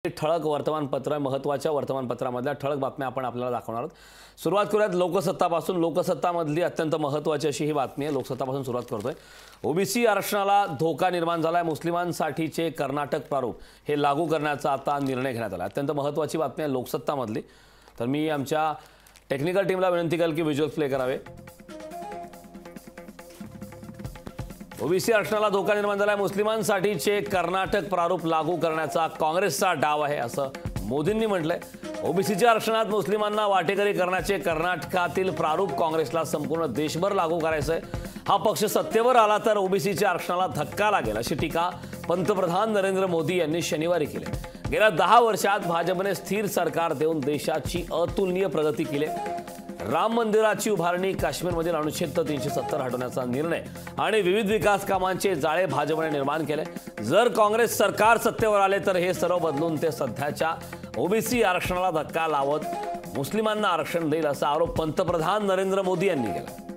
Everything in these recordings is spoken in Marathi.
ठळक वर्तमानपत्र महत्त्वाच्या वर्तमानपत्रामधल्या ठळक बातम्या आपण आपल्याला दाखवणार आहोत। सुरुवात करूयात लोकसत्तापासून। लोकसत्तामधली अत्यंत महत्त्वाची अशी ही बातमी आहे। लोकसत्तापासून सुरुवात करतोय। ओबीसी आरक्षणाला धोका निर्माण झालाय। मुस्लिमांसाठीचे कर्नाटक प्रारूप हे लागू करण्याचा आता निर्णय घेण्यात आला। अत्यंत महत्त्वाची बातमी आहे लोकसत्तामधली। तर मी आमच्या टेक्निकल टीमला विनंती करेल की व्हिज्युअल्स प्ले करावे। ओबीसी आरक्षणाला धोका निर्माण झालाय। मुस्लिमांसाठीचे कर्नाटक प्रारूप लागू करण्याचा काँग्रेसचा डाव आहे असं मोदींनी म्हटलंय। ओबीसीच्या आरक्षणात मुस्लिमांना वाटेकरी करण्याचे कर्नाटकातील प्रारूप काँग्रेसला संपूर्ण देशभर लागू करायचंय। हा पक्ष सत्तेवर आला तर ओबीसीच्या आरक्षणाला धक्का लागेल अशी टीका पंतप्रधान नरेंद्र मोदी यांनी शनिवारी केली। गेल्या 10 वर्षात भाजपने स्थिर सरकार देऊन देशाची अतुलनीय प्रगती केली। राम मंदिराची उभारणी, काश्मीरमधील अनुच्छेद 370 हटवण्याचा निर्णय आणि विविध विकास कामांचे जाळे भाजपने निर्माण केले। जर काँग्रेस सरकार सत्तेवर आले तर हे सर्व बदलून ते सध्याच्या ओबीसी आरक्षणाला धक्का लावत मुस्लिमांना आरक्षण देईल असा आरोप पंतप्रधान नरेंद्र मोदी यांनी केला।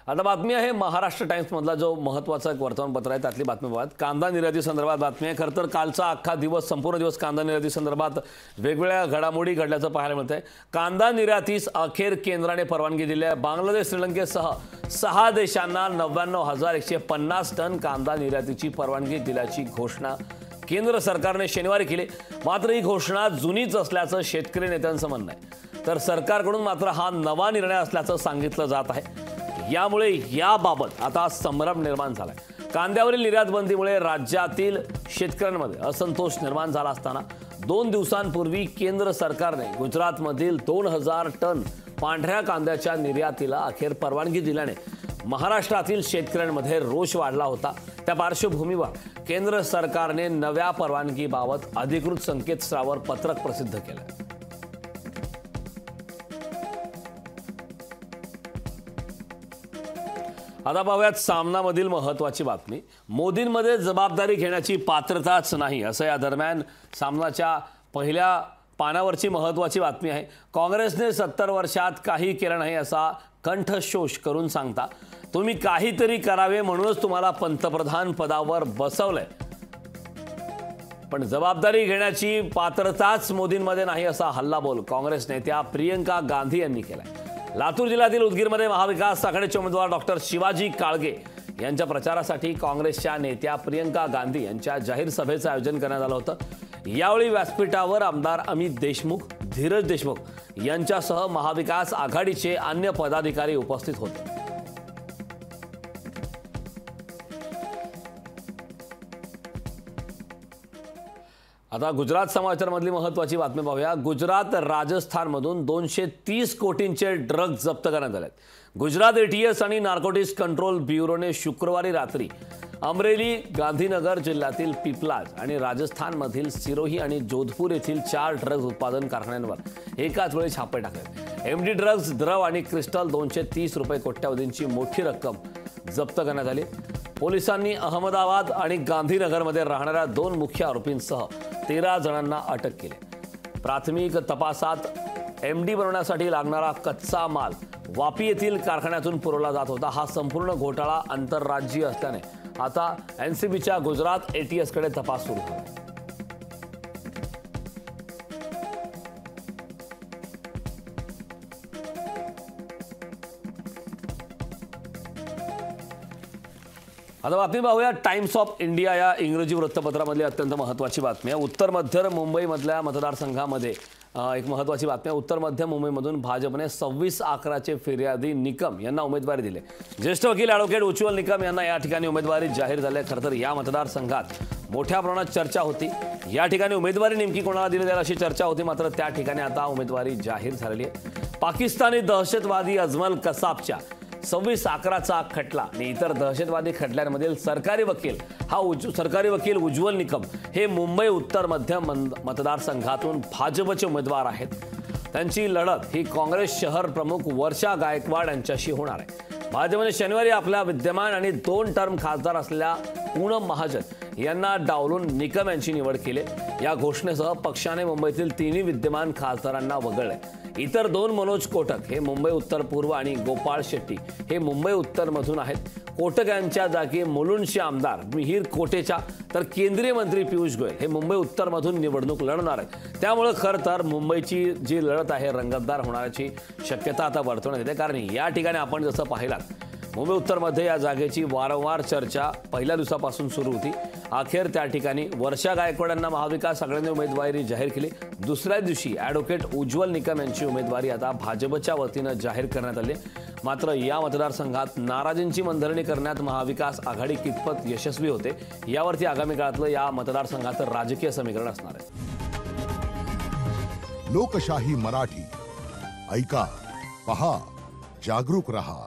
आता बातमी आहे महाराष्ट्र टाइम्स मधला जो महत्त्वाचा एक वर्तमानपत्र आहे त्यातली बातमी बघा। कांदा निर्याती संदर्भात बातमी आहे। खरं तर कालचा अख्खा दिवस संपूर्ण दिवस कांदा निर्याती संदर्भात वेगवेगळ्या घडामोडी घडल्याचं पाहायला मिळतंय। कांदा निर्यातीस अखेर केंद्राने परवानगी दिली आहे। बांगलादेश, श्रीलंकेसह 6 देशांना 99,150 टन कांदा निर्यातीची परवानगी दिल्याची घोषणा केंद्र सरकारने शनिवारी केली। मात्र ही घोषणा जुनीच असल्याचं शेतकरी नेत्यांचं म्हणणं आहे। तर सरकारकडून मात्र हा नवा निर्णय असल्याचं सांगितलं जात आहे। यामुळे याबाबत आता संभ्रम निर्माण झालाय। कांद्यावरील निर्यात बंदीमुळे राज्यातील शेतकऱ्यांमध्ये असंतोष निर्माण झाला असताना 2 दिवसांपूर्वी केंद्र सरकारने गुजरातमधील 2000 टन पांढऱ्या कांद्याच्या निर्यातीला अखेर परवानगी दिल्याने महाराष्ट्रातील शेतकऱ्यांमध्ये रोष वाढला होता। त्या पार्श्वभूमीवर केंद्र सरकारने नव्या परवानगीबाबत अधिकृत संकेतस्थळावर पत्रक प्रसिद्ध केलं। आता पाहूयात सामनामधील महत्त्वाची बातमी। मोदींमध्ये जबाबदारी घेण्याची पात्रताच नाही असं या दरम्यान सामनाच्या पहिल्या पानावरची महत्त्वाची बातमी आहे। काँग्रेसने 70 वर्षात काही केलं नाही असा कंठशोष करून सांगता तुम्ही काहीतरी करावे म्हणूनच तुम्हाला पंतप्रधान पदावर बसवलंय, पण जबाबदारी घेण्याची पात्रताच मोदींमध्ये नाही असा हल्लाबोल काँग्रेस नेत्या प्रियंका गांधी यांनी केलाय। लातूर जिल्ह्यातील उदगीरमध्ये महाविकास आघाडीचे उमेदवार डॉक्टर शिवाजी काळगे यांच्या प्रचारासाठी काँग्रेसच्या नेत्या प्रियंका गांधी यांच्या जाहीर सभेचं आयोजन करण्यात आलं होतं। यावेळी व्यासपीठावर आमदार अमित देशमुख, धीरज देशमुख यांच्यासह महाविकास आघाडीचे अन्य पदाधिकारी उपस्थित होते। आता गुजरात समाचारमधली महत्त्वाची बातमी पाहूया। गुजरात राजस्थानमधून 230 कोटींचे ड्रग्ज जप्त करण्यात आले। गुजरात एटीएस आणि नार्कोटिक्स कंट्रोल ब्युरोने शुक्रवारी रात्री अमरेली, गांधीनगर जिल्ह्यातील पिपलाज आणि राजस्थानमधील सिरोही आणि जोधपूर येथील 4 ड्रग्ज उत्पादन कारखान्यांवर एकाच वेळी छापे टाकले। एमडी ड्रग्ज, द्रव आणि क्रिस्टल 230 रुपये कोट्यावधींची मोठी रक्कम जप्त करण्यात आली। पोलिसांनी अहमदाबाद आणि गांधीनगरमध्ये राहणाऱ्या 2 मुख्य आरोपींसह 13 जणांना अटक केली। प्राथमिक तपासात एमडी बनवण्यासाठी लागणारा कच्चा माल वापी येथील कारखान्यातून पुरवला जात होता। हा संपूर्ण घोटाळा आंतरराज्यीय असल्याने आता एनसीबीच्या गुजरात एटीएसकडे तपास सुरू आहे। आता बातमी पाहूया टाइम्स ऑफ इंडिया या इंग्रजी वृत्तपत्रामधली अत्यंत महत्त्वाची बातमी आहे। उत्तर मध्य मुंबईमधल्या मतदारसंघामध्ये एक महत्त्वाची बातमी आहे। उत्तर मध्य मुंबईमधून भाजपने 26 आकराचे फिर्यादी निकम यांना उमेदवारी दिली। ज्येष्ठ वकील ॲडव्होकेट उज्ज्वल निकम यांना या ठिकाणी उमेदवारी जाहीर झाली। खरं तर या मतदारसंघात मोठ्या प्रमाणात चर्चा होती। या ठिकाणी उमेदवारी नेमकी कोणाला दिली जाईल अशी चर्चा होती, मात्र त्या ठिकाणी आता उमेदवारी जाहीर झालेली आहे। पाकिस्तानी दहशतवादी अजमल कसाबच्या 26 आकराचा खटला आणि इतर दहशतवादी खटल्यांमधील सरकारी वकील उज्ज्वल निकम हे मुंबई उत्तर मध्य मतदारसंघातून भाजपचे उमेदवार आहेत। त्यांची लढत ही काँग्रेस शहर प्रमुख वर्षा गायकवाड यांच्याशी होणार आहे। भाजपने शनिवारी आपल्या विद्यमान आणि 2 टर्म खासदार असलेल्या पूनम महाजन यांना डावलून निकम यांची निवड केली। या घोषणेसह पक्षाने मुंबईतील 3 विद्यमान खासदारांना वगळले। इतर 2 मनोज कोटक हे मुंबई उत्तर पूर्व आणि गोपाळ शेट्टी हे मुंबई उत्तर मधून आहेत. कोटक यांच्या जागी मुलुंडचे आमदार मिहिर कोटेचा तर केंद्रीय मंत्री पियुष गोयल हे मुंबई उत्तर मधून निवडणूक लढणार आहेत. त्यामुळे खरं तर मुंबईची जी लढत आहे रंगतदार होण्याची शक्यता आता वर्तवण्यात येते. कारण या ठिकाणी आपण जसं पाहिलात मुंबई उत्तरमध्ये या जागेची वारंवार चर्चा पहिल्या दिवसापासून सुरू होती. अखेर त्या ठिकाणी वर्षा गायकवाड यांना महाविकास आघाडीने उमेदवारी जाहीर केली. दुसऱ्या दिवशी ॲडव्होकेट उज्ज्वल निकम यांची उमेदवारी आता भाजपच्या वतीनं जाहीर करण्यात आली. मात्र या मतदारसंघात नाराजींची मनधरणी करण्यात महाविकास आघाडी कितपत यशस्वी होते यावरती आगामी काळातलं या मतदारसंघाचं राजकीय समीकरण असणार आहे. लोकशाही मराठी ऐका, पहा, जागरूक रहा.